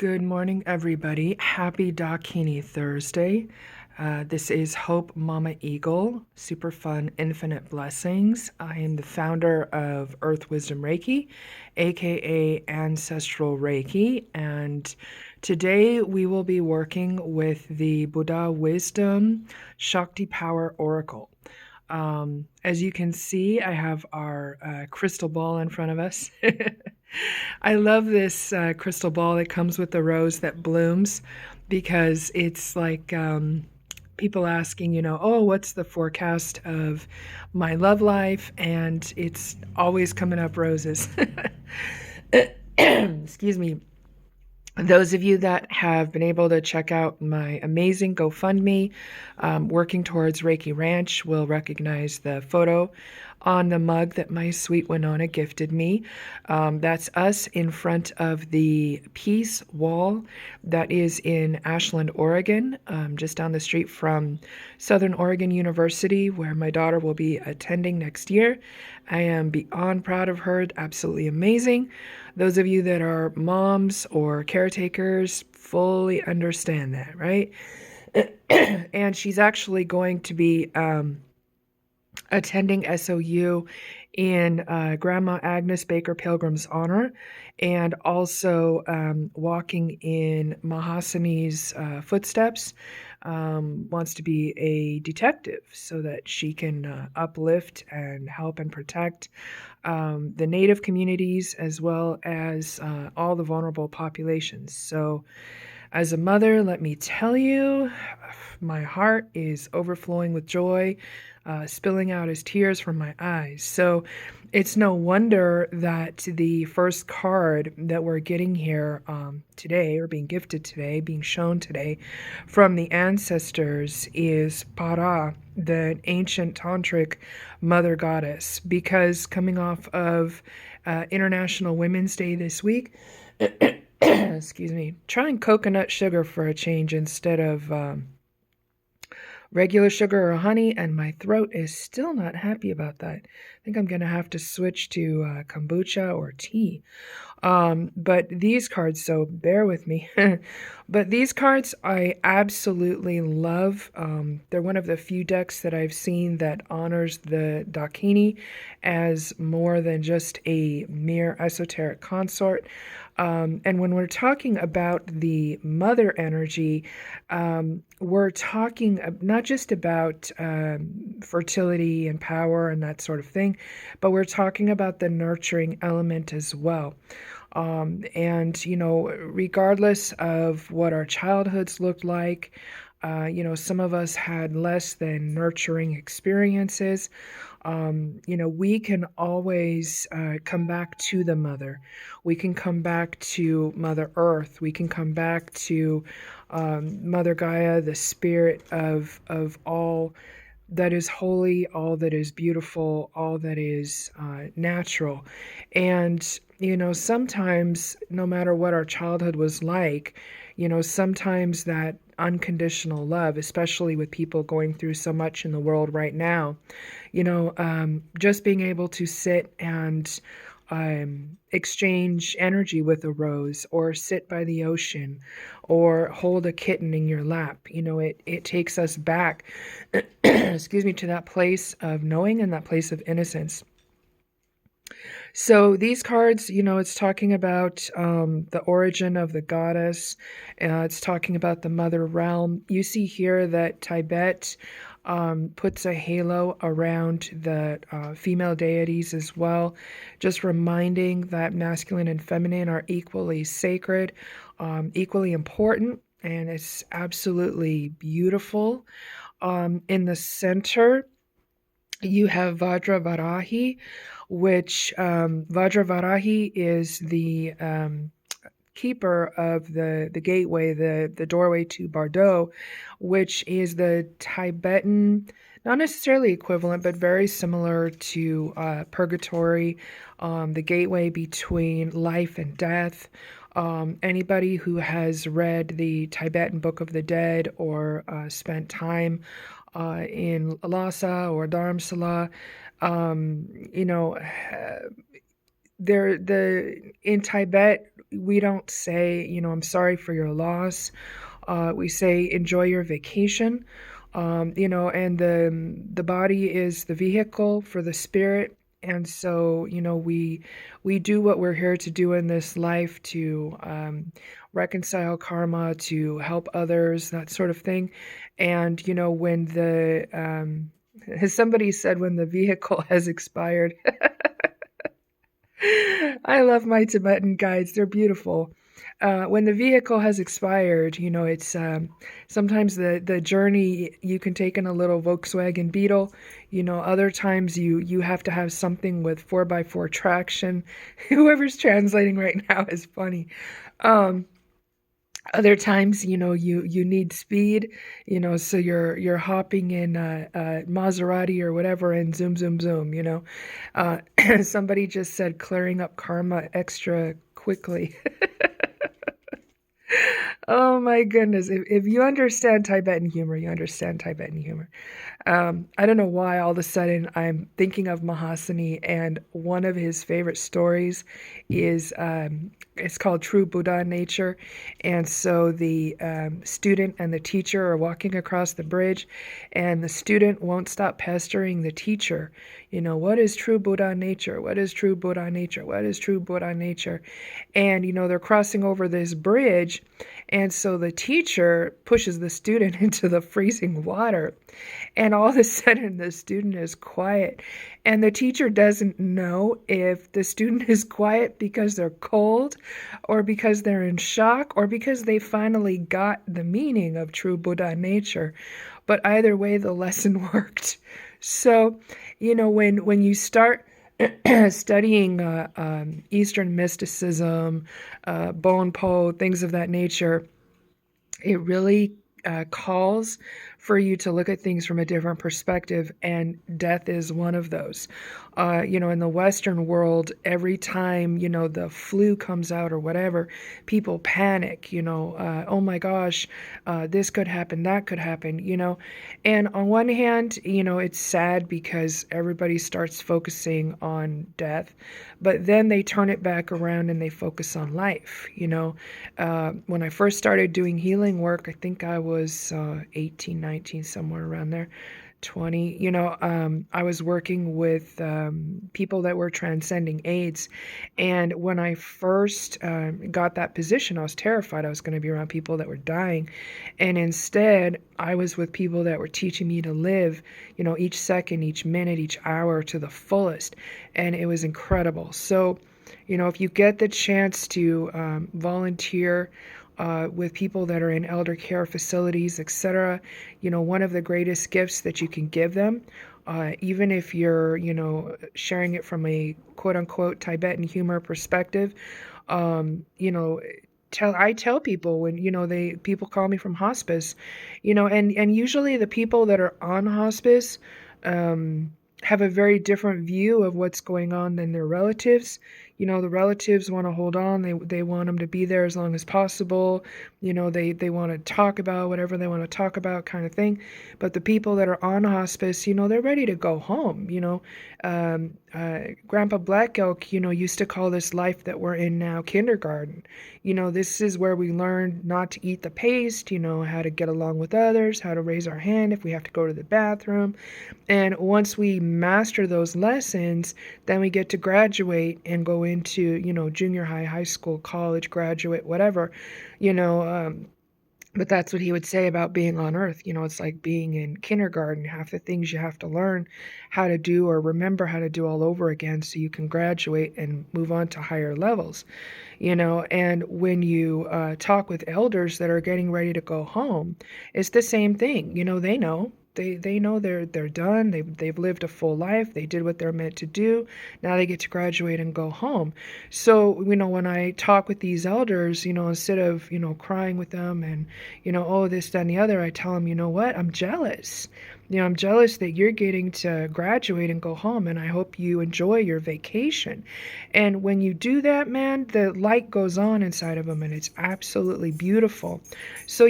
Good morning, everybody. Happy Dakini Thursday. This is Hope Mama Eagle, super fun, infinite blessings. I am the founder of Earth Wisdom Reiki, aka Ancestral Reiki, and today we will be working with the Buddha Wisdom Shakti Power Oracle. As you can see, I have our crystal ball in front of us. I love this crystal ball that comes with the rose that blooms because it's like people asking, oh, what's the forecast of my love life? And it's always coming up roses. Excuse me. Those of you that have been able to check out my amazing GoFundMe, working towards Reiki Ranch, will recognize the photo on the mug that my sweet Winona gifted me. That's us in front of the Peace Wall that is in Ashland, Oregon, just down the street from Southern Oregon University, where my daughter will be attending next year. I am beyond proud of her, absolutely amazing. Those of you that are moms or caretakers fully understand that, right? And she's actually going to be attending SOU in Grandma Agnes Baker Pilgrim's honor, and also walking in Mahasani's footsteps. Wants to be a detective so that she can uplift and help and protect the Native communities as well as all the vulnerable populations. So as a mother, let me tell you, my heart is overflowing with joy, spilling out as tears from my eyes. So it's no wonder that the first card that we're getting here today, or being gifted today, being shown today from the ancestors is Para, the ancient tantric mother goddess, because coming off of International Women's Day this week, excuse me, trying coconut sugar for a change instead of regular sugar or honey, and my throat is still not happy about that. I think I'm going to have to switch to kombucha or tea. But these cards, so bear with me. But these cards I absolutely love. They're one of the few decks that I've seen that honors the Dakini as more than just a mere esoteric consort. And when we're talking about the mother energy, we're talking not just about fertility and power and that sort of thing, but we're talking about the nurturing element as well. And, regardless of what our childhoods looked like, some of us had less than nurturing experiences. We can always come back to the mother. We can come back to Mother Earth. We can come back to Mother Gaia, the spirit of all that is holy, all that is beautiful, all that is natural. And, sometimes, no matter what our childhood was like, sometimes that unconditional love, especially with people going through so much in the world right now, just being able to sit and exchange energy with a rose, or sit by the ocean, or hold a kitten in your lap. It takes us back, excuse me, to that place of knowing and that place of innocence. So these cards, it's talking about the origin of the goddess. It's talking about the mother realm. You see here that Tibet puts a halo around the female deities as well, just reminding that masculine and feminine are equally sacred, equally important, and it's absolutely beautiful. In the center, you have Vajravarahi, which Vajravarahi is the keeper of the gateway, the doorway to Bardo, which is the Tibetan, not necessarily equivalent, but very similar to purgatory, the gateway between life and death. Anybody who has read the Tibetan Book of the Dead, or spent time in Lhasa or Dharamsala, in Tibet, we don't say, I'm sorry for your loss. We say, enjoy your vacation. And the body is the vehicle for the spirit. And so, we do what we're here to do in this life to reconcile karma, to help others, that sort of thing. And, when as somebody said, when the vehicle has expired, I love my Tibetan guides. They're beautiful. When the vehicle has expired, it's sometimes the journey you can take in a little Volkswagen Beetle. Other times you have to have something with 4x4 traction. Whoever's translating right now is funny. Um, Other times, you need speed, so you're hopping in a Maserati or whatever and zoom, zoom, zoom, Uh, somebody just said clearing up karma extra quickly. Oh my goodness. If you understand Tibetan humor, you understand Tibetan humor. I don't know why all of a sudden I'm thinking of Mahasani, and one of his favorite stories is it's called True Buddha Nature. And so the student and the teacher are walking across the bridge, and the student won't stop pestering the teacher. What is true Buddha nature? What is true Buddha nature? What is true Buddha nature? And, they're crossing over this bridge. And so the teacher pushes the student into the freezing water. And all of a sudden, the student is quiet. And the teacher doesn't know if the student is quiet because they're cold, or because they're in shock, or because they finally got the meaning of true Buddha nature. But either way, the lesson worked. So, when you start studying Eastern mysticism, Bonpo, things of that nature, it really calls for you to look at things from a different perspective, and death is one of those. In the Western world, every time, the flu comes out or whatever, people panic, oh my gosh, this could happen, that could happen, And on one hand, it's sad because everybody starts focusing on death, but then they turn it back around and they focus on life, When I first started doing healing work, I think I was 18, 19, somewhere around there. 20, I was working with people that were transcending AIDS. And when I first got that position, I was terrified I was going to be around people that were dying. And instead, I was with people that were teaching me to live, each second, each minute, each hour to the fullest. And it was incredible. So, if you get the chance to volunteer with people that are in elder care facilities, etc. One of the greatest gifts that you can give them, even if you're, sharing it from a quote unquote Tibetan humor perspective, I tell people when, people call me from hospice, and usually the people that are on hospice, have a very different view of what's going on than their relatives. The relatives want to hold on. They want them to be there as long as possible. They want to talk about whatever they want to talk about, kind of thing. But the people that are on hospice, they're ready to go home. Grandpa Black Elk, used to call this life that we're in now kindergarten. This is where we learn not to eat the paste, how to get along with others, how to raise our hand if we have to go to the bathroom. And once we master those lessons, then we get to graduate and go into, junior high, high school, college, graduate, whatever, but that's what he would say about being on earth. It's like being in kindergarten. Half the things you have to learn how to do or remember how to do all over again so you can graduate and move on to higher levels. And when you talk with elders that are getting ready to go home, it's the same thing. They know. They know they're done. They've lived a full life. They did what they're meant to do. Now they get to graduate and go home. So, when I talk with these elders, instead of, crying with them and, oh, this, that, and the other, I tell them, you know what? I'm jealous. I'm jealous that you're getting to graduate and go home, and I hope you enjoy your vacation. And when you do that, man, the light goes on inside of them, and it's absolutely beautiful. So,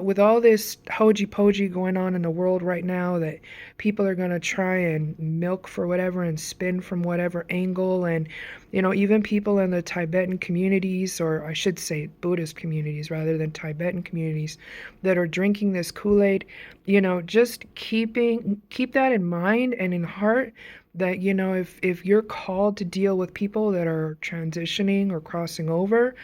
with all this hojy pojy going on in the world right now, that people are going to try and milk for whatever and spin from whatever angle, and even people in the Tibetan communities, or I should say Buddhist communities rather than Tibetan communities, that are drinking this Kool-Aid, just keep that in mind and in heart, that if you're called to deal with people that are transitioning or crossing over,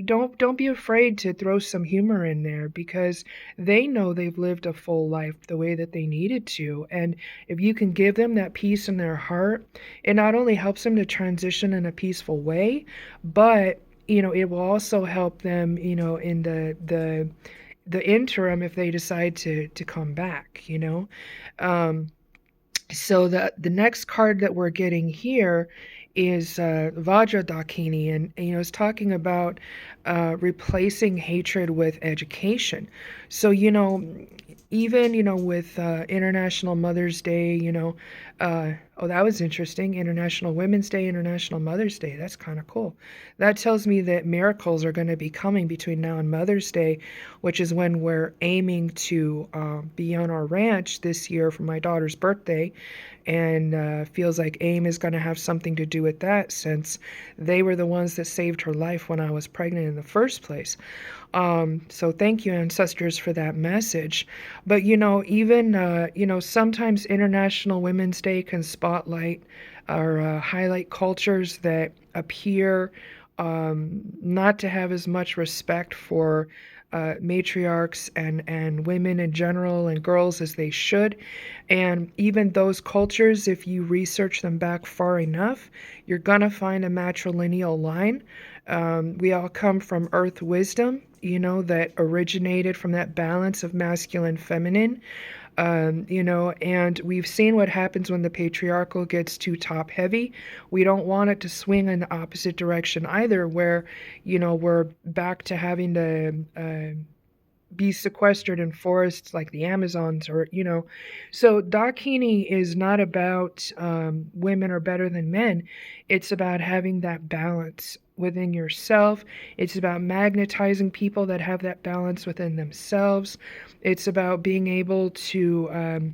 don't be afraid to throw some humor in there, because they know they've lived a full life the way that they needed to. And if you can give them that peace in their heart, it not only helps them to transition in a peaceful way, but it will also help them, in the interim, if they decide to come back. um so the next card that we're getting here is Vajra Dakini, and it's talking about replacing hatred with education. So even with International Mother's Day, oh, that was interesting. International Women's Day, International Mother's Day. That's kind of cool. That tells me that miracles are going to be coming between now and Mother's Day, which is when we're aiming to be on our ranch this year for my daughter's birthday. And feels like AIM is going to have something to do with that, since they were the ones that saved her life when I was pregnant in the first place. So thank you, ancestors, for that message. But even sometimes International Women's Day can spotlight or highlight cultures that appear not to have as much respect for matriarchs and women in general and girls as they should. And even those cultures, if you research them back far enough, you're going to find a matrilineal line. We all come from earth wisdom, that originated from that balance of masculine, feminine. And we've seen what happens when the patriarchal gets too top heavy. We don't want it to swing in the opposite direction either, where, we're back to having to be sequestered in forests like the Amazons, or so Dakini is not about women are better than men. It's about having that balance within yourself. It's about magnetizing people that have that balance within themselves. It's about being able to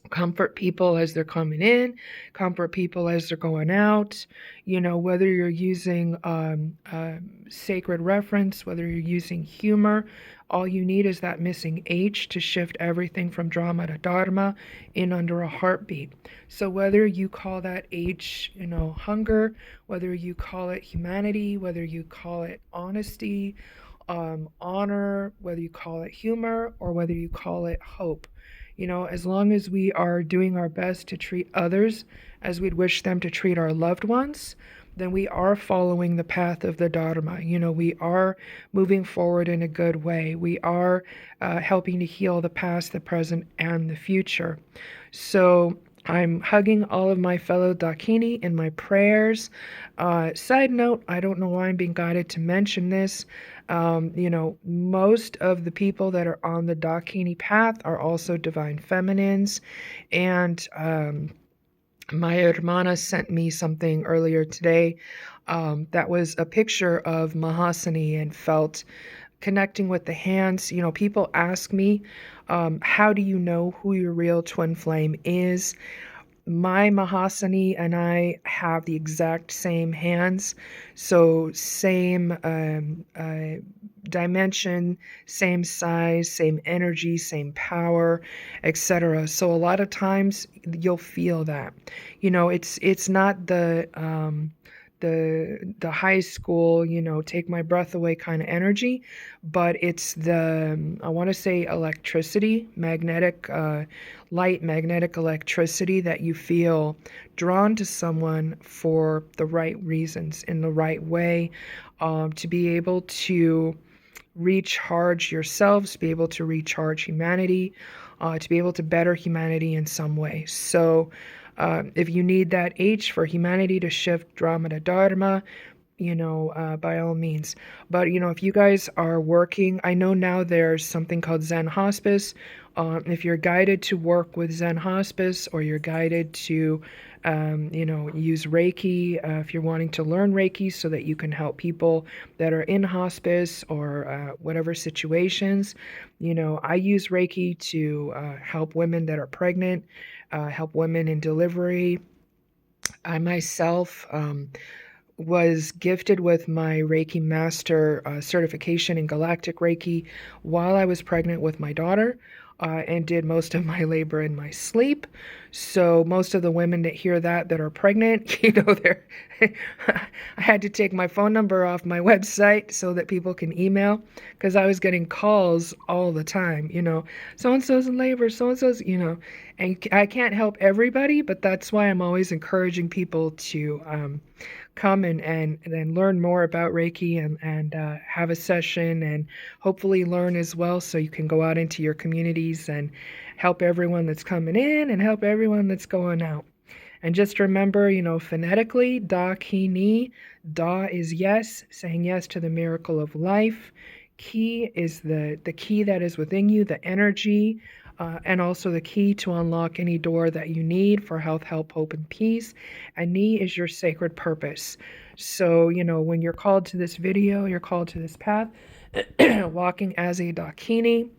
comfort people as they're coming in, comfort people as they're going out. Whether you're using sacred reference, whether you're using humor, all you need is that missing H to shift everything from drama to dharma in under a heartbeat. So whether you call that H, hunger, whether you call it humanity, whether you call it honesty, honor, whether you call it humor, or whether you call it hope, as long as we are doing our best to treat others as we'd wish them to treat our loved ones, then we are following the path of the Dharma. We are moving forward in a good way. We are helping to heal the past, the present, and the future. So I'm hugging all of my fellow Dakini in my prayers. Side note, I don't know why I'm being guided to mention this. Most of the people that are on the Dakini path are also divine feminines. And my hermana sent me something earlier today that was a picture of Mahasani, and felt connecting with the hands. People ask me, how do you know who your real twin flame is? My Mahasani and I have the exact same hands, so same dimension, same size, same energy, same power, etc. So a lot of times you'll feel that. It's not the high school, take my breath away kind of energy, but it's the, I want to say, electricity, magnetic, light magnetic electricity that you feel drawn to someone for the right reasons, in the right way, to be able to recharge yourselves, to be able to recharge humanity, to be able to better humanity in some way. So if you need that H for humanity to shift drama to dharma, by all means. But, if you guys are working, I know now there's something called Zen Hospice. If you're guided to work with Zen Hospice, or you're guided to, use Reiki, if you're wanting to learn Reiki so that you can help people that are in hospice or whatever situations, I use Reiki to help women that are pregnant, help women in delivery. I myself, was gifted with my Reiki Master certification in Galactic Reiki while I was pregnant with my daughter, and did most of my labor in my sleep. So most of the women that hear that are pregnant, they're I had to take my phone number off my website so that people can email, because I was getting calls all the time, so and so's in labor, so and so's, and I can't help everybody, but that's why I'm always encouraging people to come and then learn more about Reiki, and have a session, and hopefully learn as well, so you can go out into your communities and help everyone that's coming in and help everyone that's going out. And just remember, phonetically, Dakini, Da is yes, saying yes to the miracle of life. Ki is the key that is within you, the energy, and also the key to unlock any door that you need for health, help, hope, and peace. And Ni is your sacred purpose. So, when you're called to this video, you're called to this path, walking as a Dakini,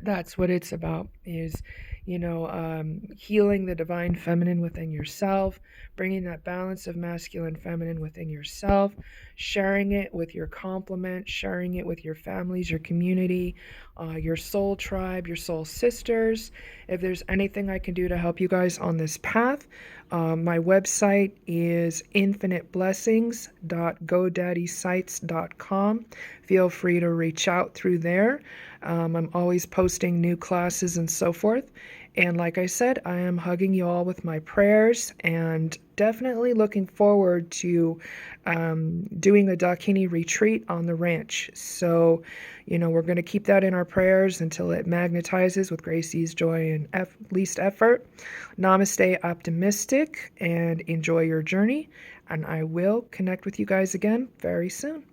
that's what it's about, is healing the divine feminine within yourself, bringing that balance of masculine feminine within yourself, sharing it with your complement, sharing it with your families, your community, your soul tribe, your soul sisters. If there's anything I can do to help you guys on this path, my website is infiniteblessings.godaddysite.com. Feel free to reach out through there. I'm always posting new classes and so forth. And like I said, I am hugging you all with my prayers, and definitely looking forward to doing a Dakini retreat on the ranch. So, we're going to keep that in our prayers until it magnetizes with grace, ease, joy, and least effort. Namaste, optimistic, and enjoy your journey. And I will connect with you guys again very soon.